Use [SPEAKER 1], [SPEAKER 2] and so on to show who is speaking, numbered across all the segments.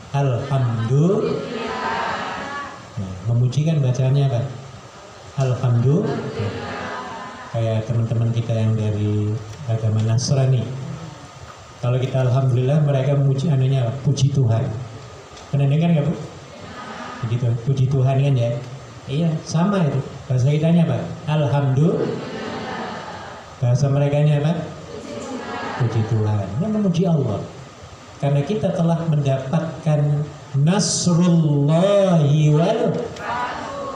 [SPEAKER 1] Alhamdulillah. Nah, memuji kan bacaannya apa? Alhamdulillah. Kayak teman-teman kita yang dari agama Nasrani. Kalau kita alhamdulillah, mereka memuji anunya apa? Puji Tuhan. Pernah dengar nggak Bu? Begitu, puji Tuhan kan ya? Iya, sama itu. Bahasa kitanya apa? Alhamdulillah. Bahasa merekanya apa? Puji Tuhan. Ini memuji Allah. Karena kita telah mendapatkan nasrullahi wal.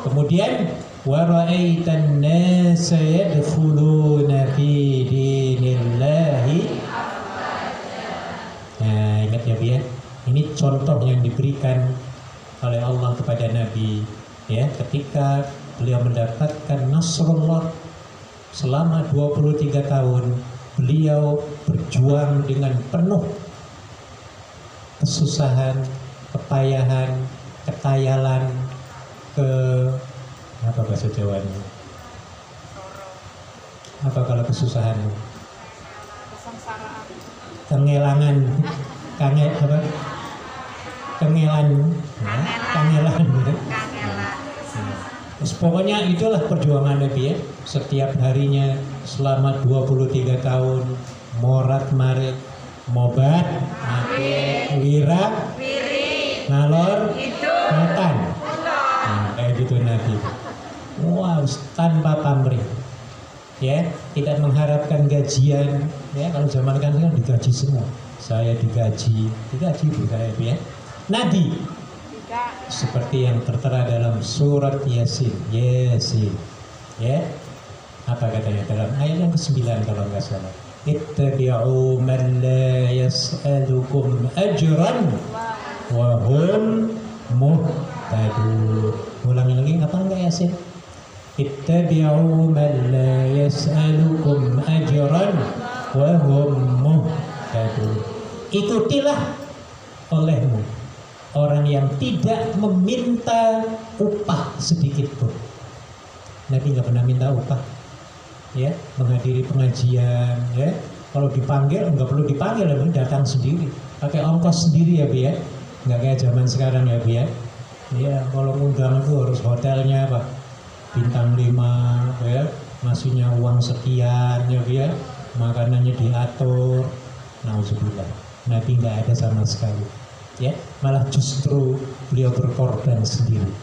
[SPEAKER 1] Kemudian wa ra'aitan nasa yadkhuluna fi dinillahi. Nah, ingat ya Bu ya. Ini contoh yang diberikan oleh Allah kepada Nabi ya, ketika beliau mendapatkan nasrullah. Selama 23 tahun beliau berjuang dengan penuh kesusahan, kepayahan, ketayalan, apa bahasa Jawanya? Apa kalau kesusahan? Kengelangan, kangelan. Pokoknya itulah perjuangan Nabi ya. Setiap harinya selama 23 tahun morat marit, mobat, wira, ngalor, matan. Nah, kayak gitu Nabi. Wow, tanpa pamrih. Ya, tidak mengharapkan gajian. Ya, kalau zaman kan digaji semua. Saya digaji Bu saya ya. Nabi seperti yang tertera dalam surat Yasin. Ya. Apa katanya dalam ayat yang ke-9 kalau nggak salah. Ittabi'u man la yas'alukum ajran wa hum muhtadun. Ulangi lagi apa enggak Yasin? Ittabi'u man la yas'alukum ajran wa hum muhtadun. Ikutilah olehmu orang yang tidak meminta upah sedikit pun. Nabi nggak pernah minta upah, ya, menghadiri pengajian, ya. Kalau dipanggil nggak perlu dipanggil, datang sendiri, pakai ongkos sendiri ya, Bu ya. Nggak kayak zaman sekarang ya, Bu ya. Ya, kalau ngundang itu harus hotelnya apa, bintang 5, ya, ngasihnya uang sekian, ya, Bu ya. Makanannya diatur, nauzubillah. Nabi nggak ada sama sekali. Ya, malah justru beliau berkorban sendiri.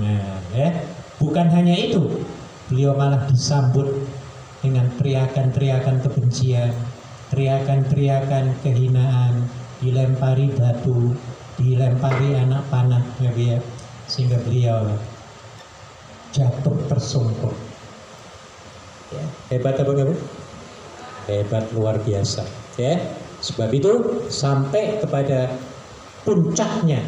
[SPEAKER 1] Nah, ya, bukan hanya itu, beliau malah disambut dengan teriakan-teriakan kebencian, teriakan-teriakan kehinaan, dilempari batu, dilempari anak panah, ya, sehingga beliau jatuh tersungkur. Ya, hebat apa enggak, Bu? Hebat luar biasa, ya. Sebab itu sampai kepada puncaknya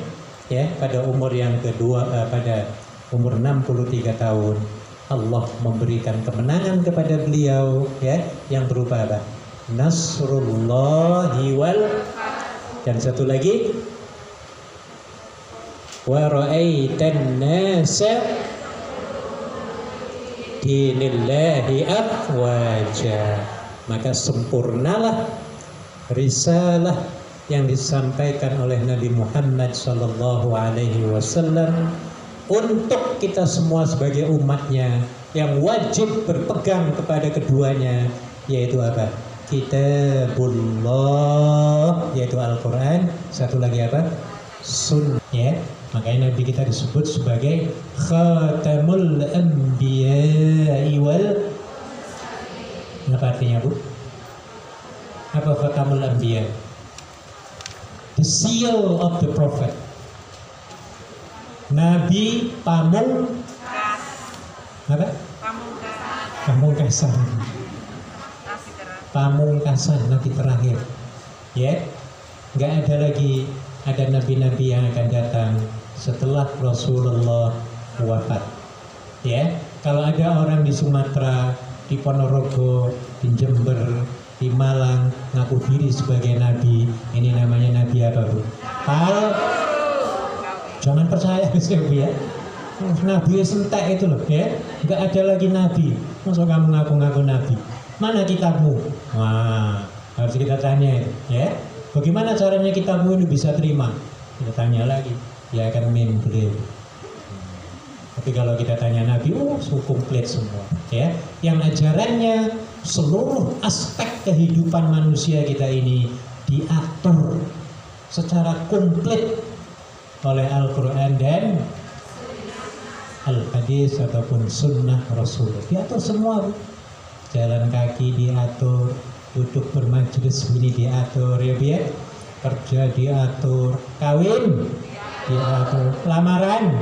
[SPEAKER 1] ya pada umur yang kedua pada umur 63 tahun Allah memberikan kemenangan kepada beliau ya yang berupa apa? Nasrullahi wal, dan satu lagi wa ra'aitan nasa dinillahi afwaja. Maka sempurnalah risalah yang disampaikan oleh Nabi Muhammad sallallahu alaihi wasallam untuk kita semua sebagai umatnya yang wajib berpegang kepada keduanya, yaitu apa? Kitabullah, yaitu Al-Quran. Satu lagi apa? Sunnah, ya. Makanya Nabi kita disebut sebagai Khatamul Anbiya'i wal. Apa artinya, Bu? Apa Khatamul Anbiya? The seal of the prophet. Nabi pamungkasan. Pamungkasan Nabi terakhir. Ya, nggak ada lagi ada nabi-nabi yang akan datang setelah Rasulullah wafat. Ya, kalau ada orang di Sumatera, di Ponorogo, di Jember, di Malang ngaku diri sebagai nabi, ini namanya nabi apa, Bu? Jangan percaya Bu ya. Nabi sentek itu loh ya. Nggak ada lagi nabi. Masa kamu ngaku-ngaku nabi? Mana kitabmu? Wah, harus kita tanya ya. Bagaimana caranya kitabmu ini bisa terima? Kita tanya lagi, dia akan membril. Tapi kalau kita tanya Nabi, komplit semua. Ya, yang ajarannya seluruh aspek kehidupan manusia kita ini diatur secara komplit oleh Al-Quran dan Al-Hadis ataupun Sunnah Rasul. Diatur semua. Jalan kaki diatur, duduk bermajlis ini diatur, ya, kerja diatur, kawin diatur, lamaran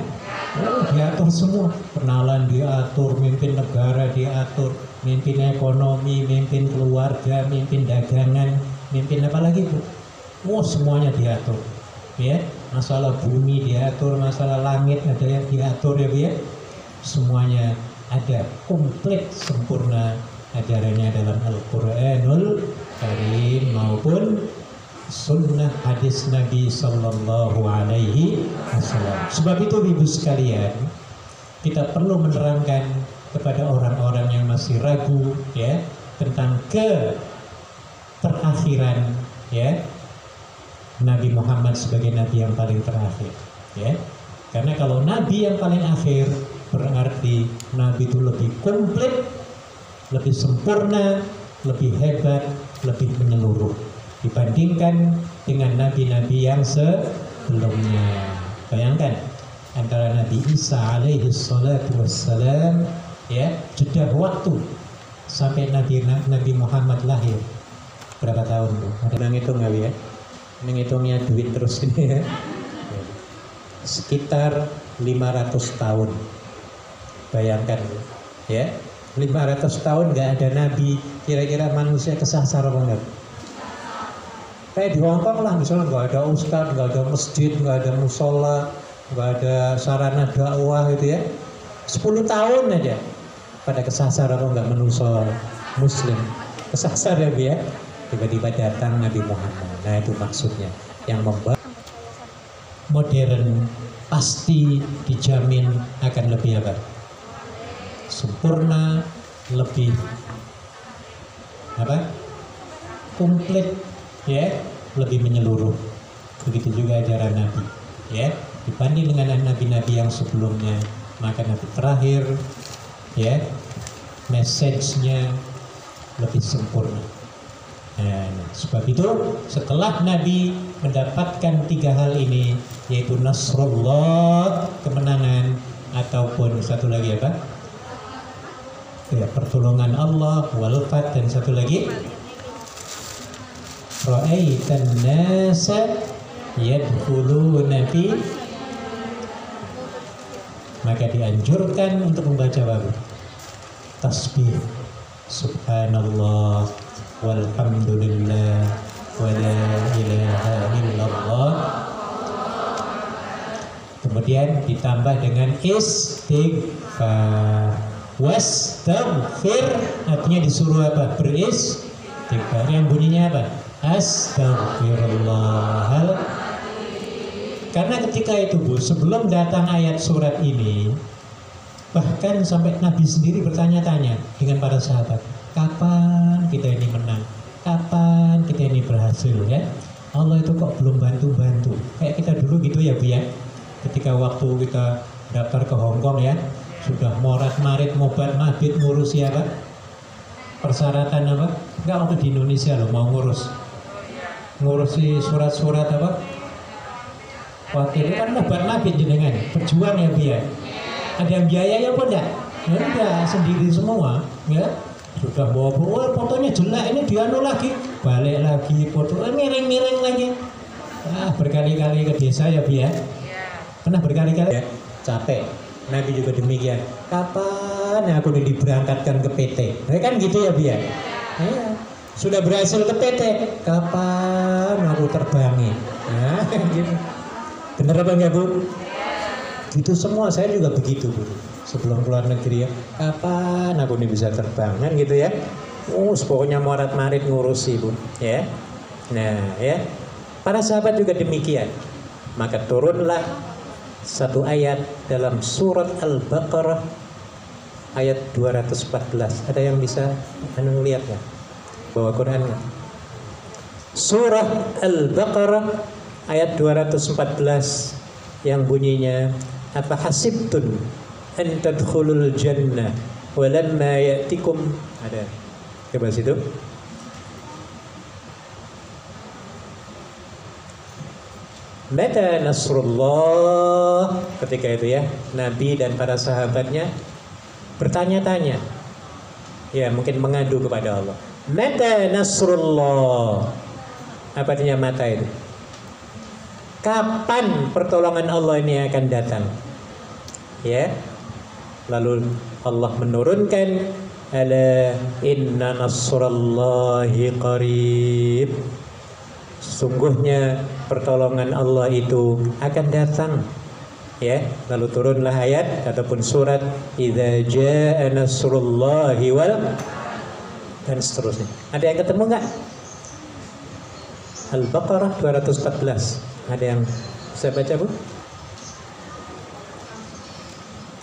[SPEAKER 1] diatur semua, kenalan diatur, mimpin negara diatur, mimpin ekonomi, mimpin keluarga, mimpin dagangan, mimpin apa lagi Bu? Semuanya diatur, ya. Masalah bumi diatur, masalah langit ada yang diatur, ya Bu, ya. Semuanya ada, komplit sempurna ajarannya dalam Al-Quranul Karim maupun Sunnah hadis Nabi Sallallahu Alaihi Wasallam. Sebab itu ibu sekalian, kita perlu menerangkan kepada orang-orang yang masih ragu, ya, tentang keterakhiran, ya, Nabi Muhammad sebagai Nabi yang paling terakhir, ya. Karena kalau Nabi yang paling akhir berarti Nabi itu lebih komplit, lebih sempurna, lebih hebat, lebih menyeluruh dibandingkan dengan nabi-nabi yang sebelumnya. Bayangkan antara Nabi Isa alaihi salatu wassalam, ya, jeda waktu sampai Nabi Muhammad lahir berapa tahun Bu? Ada yang ngitung nggak ya? Menghitungnya duit terus ini, ya. Sekitar 500 tahun. Bayangkan, ya, 500 tahun nggak ada nabi, kira-kira manusia kesasar apa enggak? Kayak di Hongkong lah, misalnya nggak ada ustadz, nggak ada masjid, nggak ada musola, nggak ada sarana dakwah gitu, ya. 10 tahun aja pada kesasar apa enggak manusia muslim, kesasar ya Bu, ya. Tiba-tiba datang Nabi Muhammad. Nah itu maksudnya, yang membuat modern pasti dijamin akan lebih apa? Sempurna, lebih apa? Komplit, ya, lebih menyeluruh. Begitu juga ajaran Nabi, ya, dibanding dengan nabi-nabi yang sebelumnya. Maka Nabi terakhir, ya, message-nya lebih sempurna. Nah, sebab itu setelah Nabi mendapatkan 3 hal ini, yaitu Nasrullah, kemenangan, ataupun satu lagi apa? Ya, pertolongan Allah, wal fath, dan satu lagi ra'aitan nasa yadkhuluna fi, maka dianjurkan untuk membaca apa? Tasbih, subhanallah, walhamdulillah, wala ilaha illallah. Kemudian ditambah dengan istighfar. Wastaghfir, artinya disuruh apa? Beristighfar. Yang bunyinya apa? Astaghfirullah. Karena ketika itu Bu, sebelum datang ayat surat ini, bahkan sampai Nabi sendiri bertanya-tanya dengan para sahabat, kapan kita ini menang? Kapan kita ini berhasil, ya? Allah itu kok belum bantu-bantu. Kayak kita dulu gitu ya Bu, ya. Ketika waktu kita daftar ke Hongkong, ya, sudah morat-marit, mobat-mabit, ngurusi apa? Persyaratan apa? Enggak, waktu di Indonesia loh mau ngurusi surat-surat apa? Wakil kan mobat-mabit jenengan, berjuang ya Bu, ya. Ada yang biayanya apa enggak? Enggak, sendiri semua, ya. Sudah bawa fotonya jelek, ini dianu lagi, balik lagi foto, miring-miring lagi. Berkali-kali ke desa ya Bu, ya. Pernah berkali-kali, ya, capek. Nabi juga demikian. Kapan aku diberangkatkan ke PT? Nah, kan gitu ya Bu, ya. Ya. Sudah berhasil ke PT, kapan aku terbangi? Nah, gitu. Bener apa enggak Bu? Gitu semua, saya juga begitu Bu. Sebelum keluar negeri, ya, kapan aku ini bisa terbang, kan gitu ya. Pokoknya morat-marit ngurusi Bu, ya. Nah, ya. Para sahabat juga demikian. Maka turunlah satu ayat dalam surat Al-Baqarah ayat 214. Ada yang bisa lihat ya? Bawa Quran ya? Surah Al-Baqarah ayat 214 yang bunyinya apa hasibtun an tadkhulul jannah walamma ya'tikum, ada coba situ. Mata nasrullah, ketika itu ya Nabi dan para sahabatnya bertanya-tanya, ya mungkin mengadu kepada Allah. Mata nasrullah, apa artinya mata itu? Kapan pertolongan Allah ini akan datang? Ya, lalu Allah menurunkan ala inna nasrallahi qarib, sesungguhnya pertolongan Allah itu akan datang. Ya, lalu turunlah ayat ataupun surat idza jaa nasrullahi wal, dan seterusnya. Ada yang ketemu enggak? Al-Baqarah 214. Ada yang bisa baca, Bu?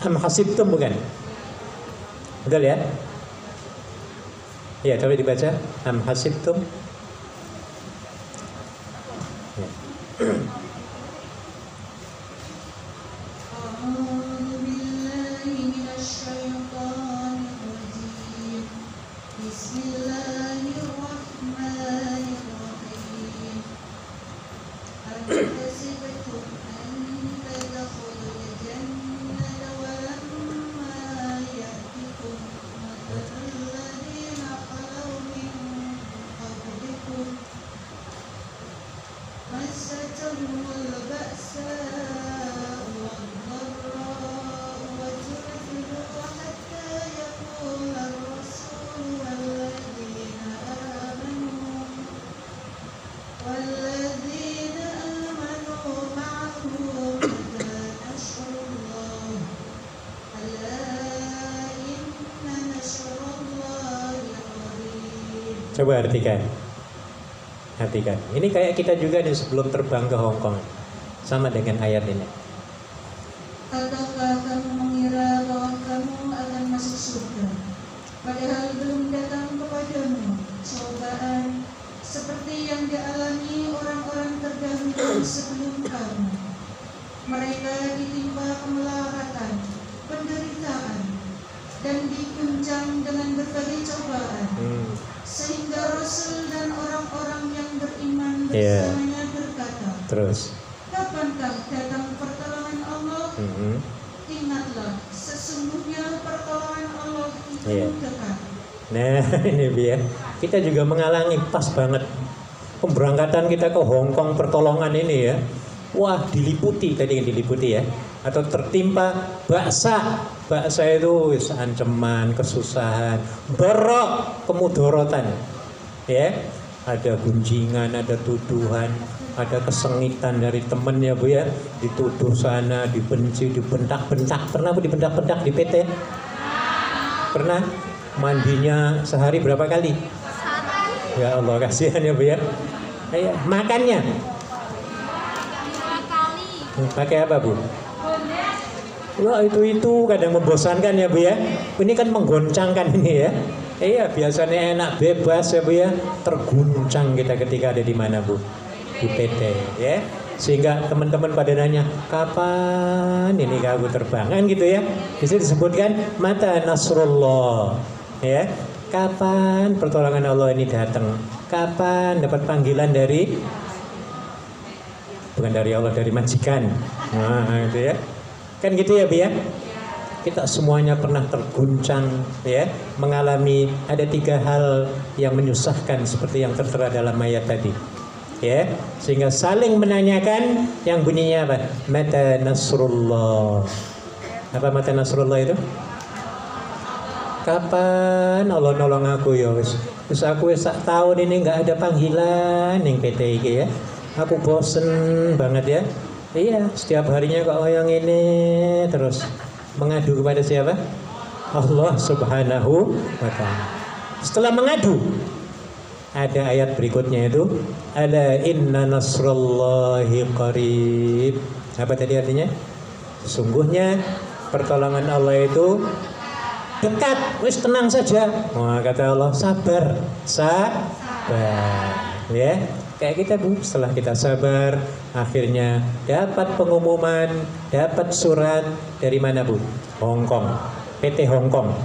[SPEAKER 1] Am hasibtum, bukan? Betul ya? Ya, coba dibaca. Am hasibtum. Ya. Coba artikan. Ini kayak kita juga nih sebelum terbang ke Hong Kong. Sama dengan ayat ini.
[SPEAKER 2] Ataukah kamu mengira bahwa kamu akan masuk surga, padahal belum datang kepadamu cobaan seperti yang dialami orang-orang terdahulu sebelum kamu. Mereka ditimpa kemelaratan, penderitaan, dan diguncang dengan berbagai cobaan. Sehingga Rasul dan orang-orang yang beriman bersamanya berkata,
[SPEAKER 1] terus,
[SPEAKER 2] kapankah datang pertolongan Allah? Ingatlah, sesungguhnya pertolongan Allah itu dekat.
[SPEAKER 1] Nah, ini biar kita juga mengalami pas banget pemberangkatan kita ke Hong Kong pertolongan ini ya. Wah, diliputi tadi yang diliputi ya, atau tertimpa baksa itu ancaman, kesusahan, barok, kemudorotan, ya, ada gunjingan, ada tuduhan, ada kesengitan dari temen ya Bu ya, dituduh sana, dibenci, dibentak-bentak. Pernah Bu dibentak-bentak di PT? Pernah? Mandinya sehari berapa kali? Ya Allah, kasihan ya Bu ya. Ayo, makannya pakai apa Bu? Wah, itu kadang membosankan ya Bu ya. Ini kan menggoncangkan ini ya. Iya, biasanya enak bebas ya Bu ya. Terguncang kita ketika ada di mana Bu? Di PT ya. Sehingga teman-teman pada nanya, kapan ini aku terbang? Kan gitu ya. Bisa disebutkan mata nasrullah ya. Kapan pertolongan Allah ini datang? Kapan dapat panggilan dari, bukan dari Allah, dari majikan. Nah, gitu ya. Kan gitu ya Bu ya. Kita semuanya pernah terguncang ya, mengalami ada 3 hal yang menyusahkan seperti yang tertera dalam ayat tadi. Ya, sehingga saling menanyakan yang bunyinya apa? Mata nasrullah. Apa mata nasrullah itu? Kapan Allah nolong aku ya wis. Wis aku wis sak tahun ini enggak ada panggilan ning PT iki ya. Aku bosen banget ya. Iya, setiap harinya kok yang ini terus mengadu kepada siapa? Allah Subhanahu wa ta'ala. Setelah mengadu, ada ayat berikutnya itu ala inna nasrallahi qarib. Apa tadi artinya? Sesungguhnya pertolongan Allah itu dekat, wis tenang saja. Wah, kata Allah, sabar. Ya. Kayak kita Bu, setelah kita sabar, akhirnya dapat pengumuman, dapat surat dari mana Bu? Hong Kong, PT Hong Kong.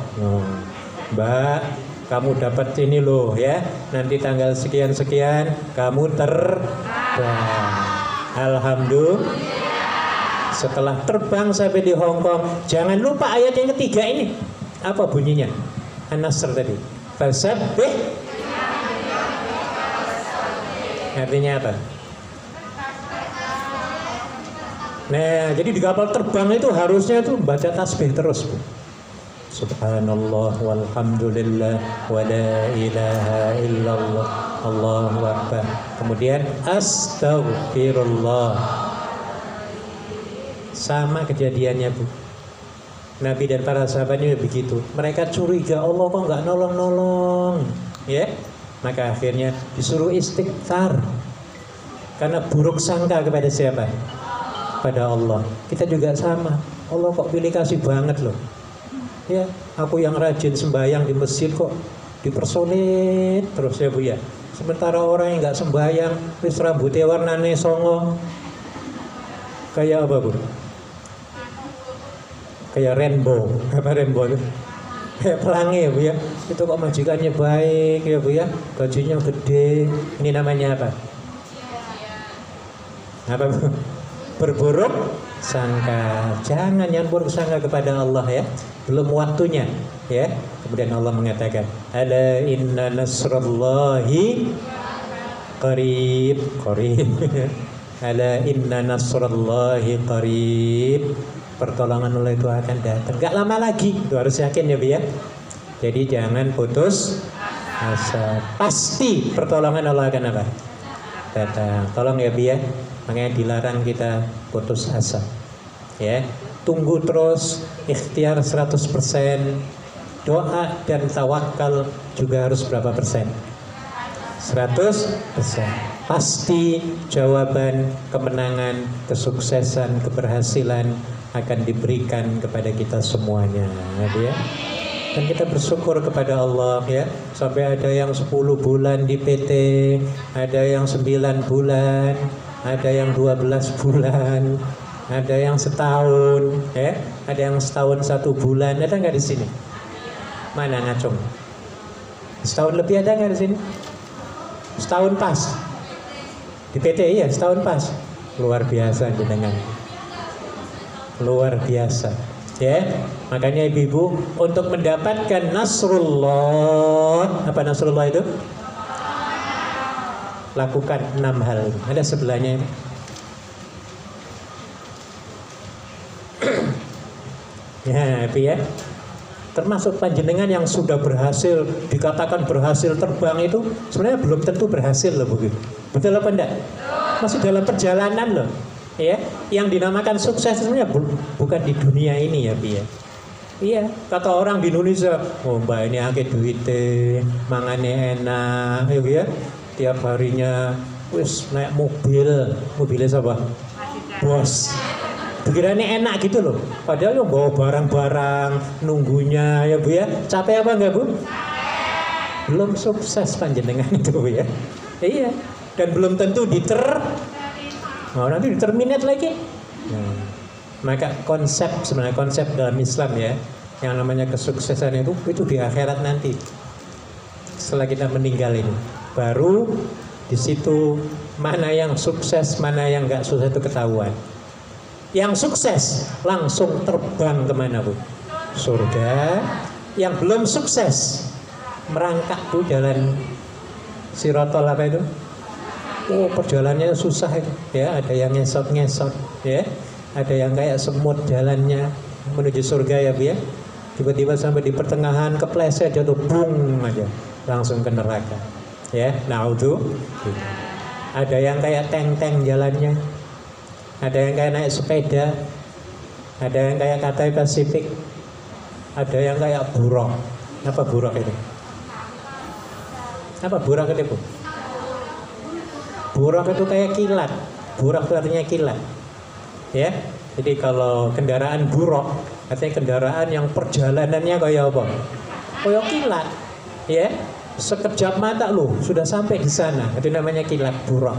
[SPEAKER 1] Mbak, kamu dapat ini loh ya, nanti tanggal sekian-sekian kamu terbang. Alhamdulillah. Setelah terbang sampai di Hong Kong, jangan lupa ayat yang ketiga ini. Apa bunyinya? An-Nasr tadi. Fasabbih. Artinya apa? Nah, jadi di kapal terbang itu harusnya tuh baca tasbih terus Bu. Subhanallah walhamdulillah wa la ilaha illallah Allahu akbar. Kemudian astaghfirullah. Sama kejadiannya Bu. Nabi dan para sahabatnya begitu. Mereka curiga, Allah kok nggak nolong-nolong, ya? Maka akhirnya disuruh istighfar. Karena buruk sangka kepada siapa? Pada Allah. Kita juga sama. Allah kok pilih kasih banget loh. Ya, aku yang rajin sembahyang di masjid kok dipersulit terus ya Bu ya. Sementara orang yang nggak sembahyang, wis rambutnya warnane songo. Kayak apa Bu? Kayak rainbow. Apa rainbow itu? Kayak pelangi ya Bu ya. Itu kok majikannya baik ya Bu ya. Gajinya gede. Ini namanya apa? Apa Bu? Berburuk sangka. Jangan yang buruk sangka kepada Allah ya. Belum waktunya ya. Kemudian Allah mengatakan, ala inna nasrallahi qarib. Ala inna nasrallahi qarib. Pertolongan Allah itu akan datang. Gak lama lagi. Itu harus yakin ya Bu ya. Jadi jangan putus asa. Pasti pertolongan Allah akan apa? Datang. Tolong ya Bu ya. Makanya dilarang kita putus asa. Ya. Tunggu terus, ikhtiar 100%. Doa dan tawakal juga harus berapa persen? 100%. Pasti jawaban, kemenangan, kesuksesan, keberhasilan akan diberikan kepada kita semuanya, ya. Dan kita bersyukur kepada Allah ya. Sampai ada yang 10 bulan di PT, ada yang 9 bulan, ada yang 12 bulan, ada yang setahun, ya. Ada yang setahun 1 bulan. Ada nggak di sini? Mana ngacung? Setahun lebih ada nggak di sini? Setahun pas. Di PT iya setahun pas. Luar biasa jenengan. Luar biasa. Ya, makanya ibu-ibu untuk mendapatkan nasrullah, apa nasrullah itu? Lakukan 6 hal. Ada sebelahnya ini. Ya, itu ya. Termasuk panjenengan yang sudah berhasil, dikatakan berhasil terbang itu sebenarnya belum tentu berhasil loh begitu. Betul apa enggak? Masih dalam perjalanan loh. Ya, yang dinamakan sukses sebenarnya bukan di dunia ini ya, Bi ya. Iya, kata orang di Indonesia, oh mbak ini akeh duitnya, mangane enak, ya, tiap harinya, wis naik mobilnya siapa? Bos. Pikirannya enak gitu loh. Padahal yang bawa barang-barang, nunggunya ya Bu ya. Capek apa enggak Bu? Belum sukses panjenengan itu Bu ya. Iya. Dan belum tentu nanti diterminate lagi. Nah, maka sebenarnya konsep dalam Islam ya, yang namanya kesuksesan itu di akhirat nanti. Setelah kita meninggal ini, baru di situ mana yang sukses, mana yang enggak sukses itu ketahuan. Yang sukses langsung terbang kemana Bu? Surga. Yang belum sukses merangkak Bu jalan Sirotol apa itu? Oh perjalanannya susah itu. Ya ada yang ngesot-ngesot, ya ada yang kayak semut jalannya menuju surga ya Bu ya. Tiba-tiba sampai di pertengahan kepleset jatuh bung aja langsung ke neraka. Ya, naudzu. Ada yang kayak tank-tank jalannya. Ada yang kayak naik sepeda, ada yang kayak Cathay Pacific, ada yang kayak buruk. Apa buruk itu? Apa buruk itu Bu? Buruk itu kayak kilat. Buruk itu artinya kilat. Ya, jadi kalau kendaraan buruk, artinya kendaraan yang perjalanannya kayak apa? Kayak kilat. Ya, sekejap mata loh sudah sampai di sana. Itu namanya kilat buraq.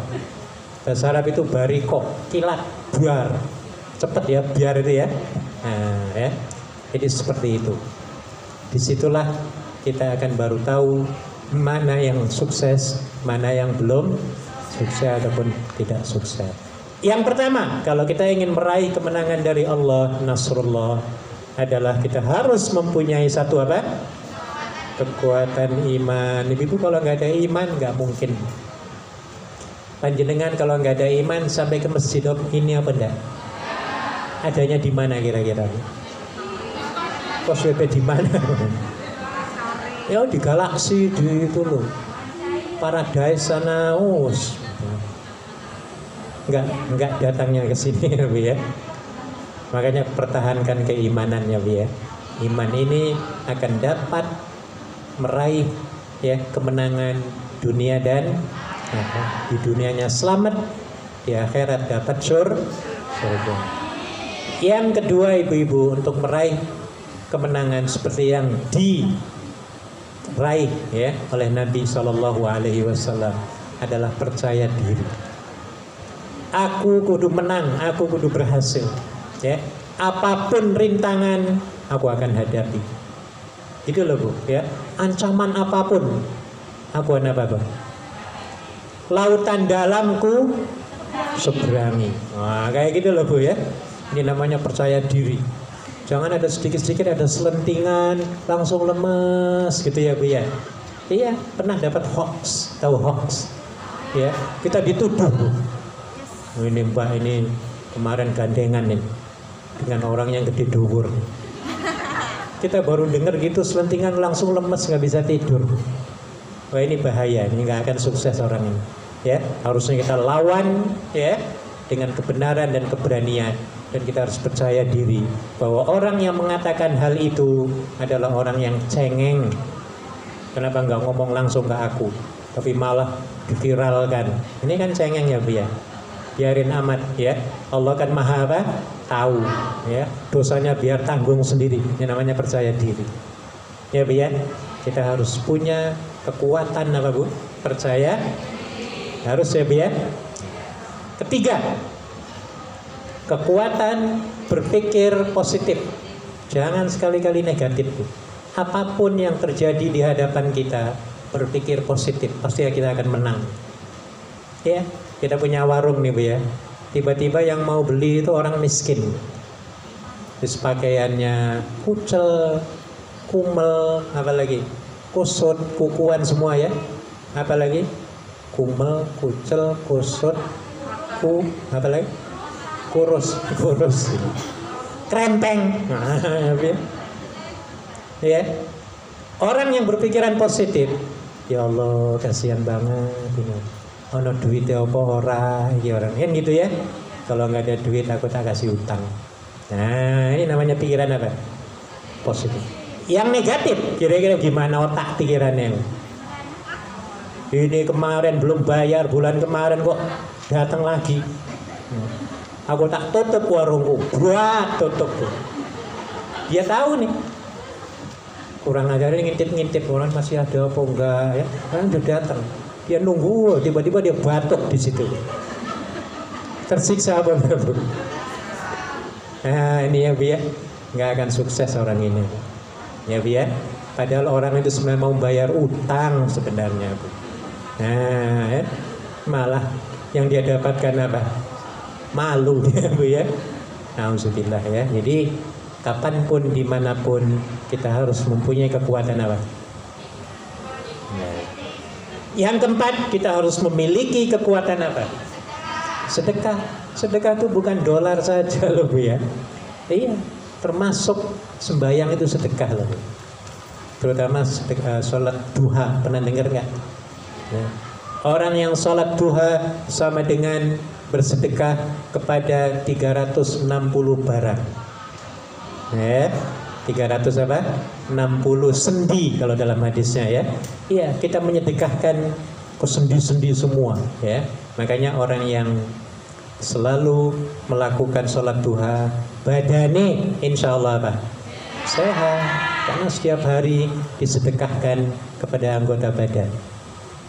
[SPEAKER 1] Bahasa Arab itu bariko, kilat, buar. Cepat ya, biar itu ya. Nah, ya. Jadi seperti itu. Disitulah kita akan baru tahu mana yang sukses, mana yang belum sukses ataupun tidak sukses. Yang pertama, kalau kita ingin meraih kemenangan dari Allah, Nasrullah, adalah kita harus mempunyai satu apa? Kekuatan iman. Ibu kalau nggak ada iman nggak mungkin. Panjenengan kalau nggak ada iman sampai ke masjid ini apa enggak? Adanya di mana kira-kira? Pos WP di mana? Ya di galaksi di itu loh. Paradise sana us. Enggak datangnya ke sini ya. Makanya pertahankan keimanannya ya. Iman ini akan dapat meraih ya kemenangan dunia dan di dunianya selamat, di akhirat dapat surga. Yang kedua ibu-ibu, untuk meraih kemenangan seperti yang diraih ya oleh Nabi SAW adalah percaya diri. Aku kudu menang, aku kudu berhasil ya. Apapun rintangan aku akan hadapi. Itu loh Bu ya. Ancaman apapun aku apa? Lautan dalamku seberangi. Nah, kayak gitu loh Bu ya. Ini namanya percaya diri. Jangan ada sedikit-sedikit ada selentingan langsung lemes gitu ya Bu ya. Iya, pernah dapat hoax, tahu hoax? Ya, kita dituduh Bu. Oh, ini Mbak ini kemarin gandengan nih dengan orang yang gede dhuwur. Kita baru dengar gitu selentingan langsung lemes nggak bisa tidur. Wah ini bahaya, ini nggak akan sukses orang ini. Ya harusnya kita lawan ya dengan kebenaran dan keberanian dan kita harus percaya diri bahwa orang yang mengatakan hal itu adalah orang yang cengeng. Kenapa nggak ngomong langsung ke aku, tapi malah diviralkan? Ini kan cengeng ya Bu ya. Biarin amat ya. Allah kan maha apa? Tahu ya. Dosanya biar tanggung sendiri. Ini namanya percaya diri. Ya Bu ya. Kita harus punya kekuatan apa Bu? Percaya. Harus ya Bu ya. Ketiga, kekuatan berpikir positif. Jangan sekali-kali negatif Bu. Apapun yang terjadi di hadapan kita, berpikir positif, pasti kita akan menang. Ya. Kita punya warung nih Bu ya. Tiba-tiba yang mau beli itu orang miskin. Terus pakaiannya kucel, kumel, apa lagi? Kusut, kukuan semua ya. Apa lagi? Kumel, kucel, kusut, apa lagi? Kurus. Krempeng. Ya. Orang yang berpikiran positif, ya Allah, kasihan banget ini. Ono duit apa ora iki orang kan gitu ya. Kalau nggak ada duit aku tak kasih utang. Nah ini namanya pikiran apa? Positif. Yang negatif kira-kira gimana otak pikirannya? Ini kemarin belum bayar, bulan kemarin kok datang lagi. Aku tak tutup warungku, buat tutup. Dia tahu nih. Kurang ajarin ngintip-ngintip orang masih ada apa enggak ya? Kan udah datang. Dia nunggu, tiba-tiba dia batuk di situ. Tersiksa apa Bu? Nah ini ya Bu ya, nggak akan sukses orang ini. Ya Bu ya, padahal orang itu sebenarnya mau bayar utang sebenarnya Bu. Nah ya, malah yang dia dapatkan apa? Malu ya Bu ya. Alhamdulillah ya. Jadi kapanpun dimanapun kita harus mempunyai kekuatan apa? Yang keempat, kita harus memiliki kekuatan apa? Sedekah. Sedekah itu bukan dolar saja loh Bu ya. Iya, termasuk sembahyang itu sedekah loh Bu. Terutama sholat duha, pernah dengar nggak? Ya. Orang yang sholat duha sama dengan bersedekah kepada 360 barang. Ya. 300 apa? 60 sendi kalau dalam hadisnya ya. Iya, kita menyedekahkan ke sendi-sendi semua ya. Makanya orang yang selalu melakukan sholat duha, badane insya Allah apa? Sehat, karena setiap hari disedekahkan kepada anggota badan.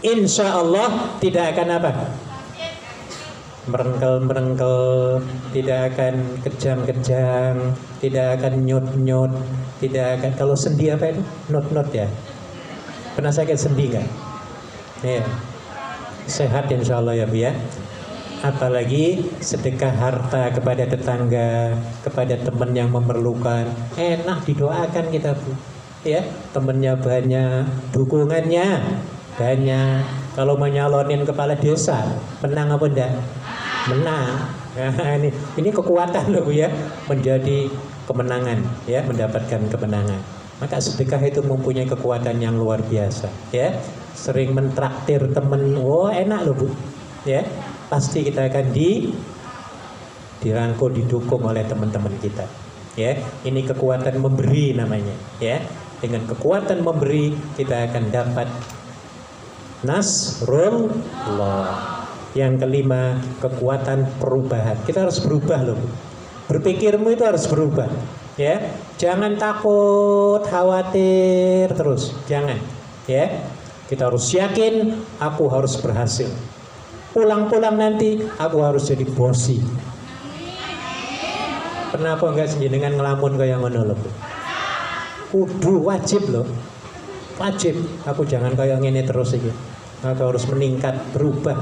[SPEAKER 1] Insya Allah tidak akan apa? Merengkel-merengkel, tidak akan kejang-kejang, tidak akan nyut-nyut, tidak akan, kalau sendi apa itu? Not-not ya? Pernah sakit sendi nggak? Ya. Sehat insya Allah ya Bu ya. Apalagi sedekah harta kepada tetangga, kepada teman yang memerlukan, enak didoakan kita Bu. Ya, temannya banyak, dukungannya banyak. Kalau menyalonin kepala desa, menang apa enggak? Menang. Nah, ini kekuatan loh Bu ya, menjadi kemenangan ya, mendapatkan kemenangan. Maka sedekah itu mempunyai kekuatan yang luar biasa ya. Sering mentraktir temen, oh enak loh Bu ya, pasti kita akan dirangkul, didukung oleh teman-teman kita ya. Ini kekuatan memberi namanya ya. Dengan kekuatan memberi kita akan dapat nasrullah. Yang kelima, kekuatan perubahan. Kita harus berubah loh. Berpikirmu itu harus berubah ya. Jangan takut, khawatir terus, jangan ya. Kita harus yakin, aku harus berhasil. Pulang-pulang nanti aku harus jadi bosi. Pernah apa enggak dengan ngelamun kayak ngono lho? Kudu wajib loh. Wajib. Aku jangan kayak ngene terus iki. Aku harus meningkat, berubah.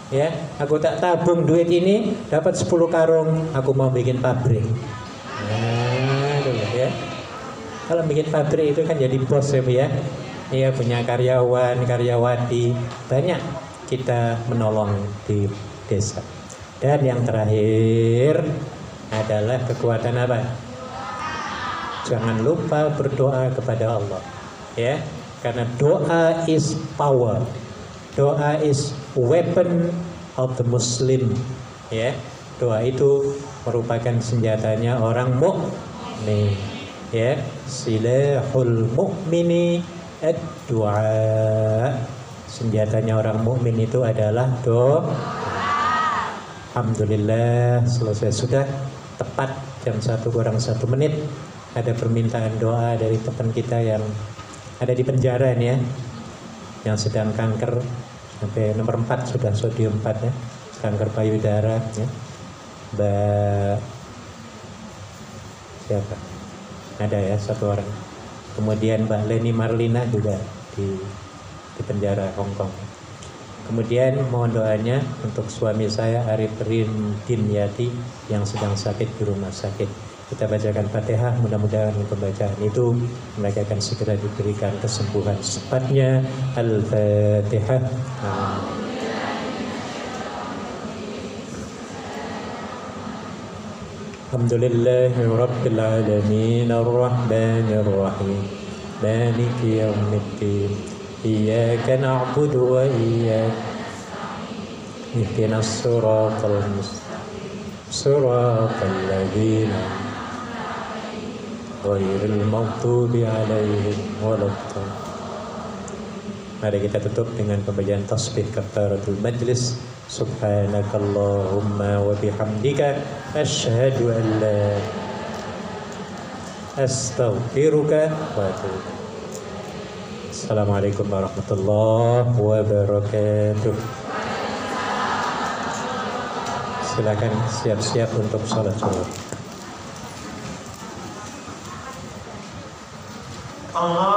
[SPEAKER 1] Ya, aku tak tabung duit ini dapat 10 karung, aku mau bikin pabrik. Nah, itu ya. Kalau bikin pabrik itu kan jadi bos ya Bu ya. Iya, punya karyawan, karyawati, banyak kita menolong di desa. Dan yang terakhir adalah kekuatan apa? Jangan lupa berdoa kepada Allah ya, karena doa is power. Doa is weapon of the Muslim ya. Doa itu merupakan senjatanya orang mukmin ya. Silahul mukmini ad-du'a. Senjatanya orang mukmin itu adalah doa. Alhamdulillah selesai sudah, tepat jam 1 kurang 1 menit. Ada permintaan doa dari teman kita yang ada di penjara nih ya, yang sedang kanker sampai nomor 4 sudah sodium 4 ya, kanker payudara ya. Mbak siapa? Ada ya satu orang. Kemudian Mbak Leni Marlina juga di penjara Hong Kong. Kemudian mohon doanya untuk suami saya Arif Dimyati yang sedang sakit di rumah sakit. Kita bacakan Fatihah, mudah-mudahan dengan pembacaan itu mereka akan segera diberikan kesembuhan secepatnya. Al-Fatihah. Alhamdulillahi Rabbil Alamin Ar-Rahmanir Rahim Maliki Yawmiddin Iyyaka na'budu wa iyyaka ihdinas siratal mustaqim siratal ladzina ghairil maghdubi 'alaihim waladdallin. Mari kita tutup dengan pembacaan tasbih kafaratul majlis. Subhanakallahumma wa bihamdika asyhadu an la astaghfiruka wa atubu. Assalamualaikum warahmatullahi wabarakatuh. Silakan siap-siap untuk sholat zuhur.
[SPEAKER 3] Allah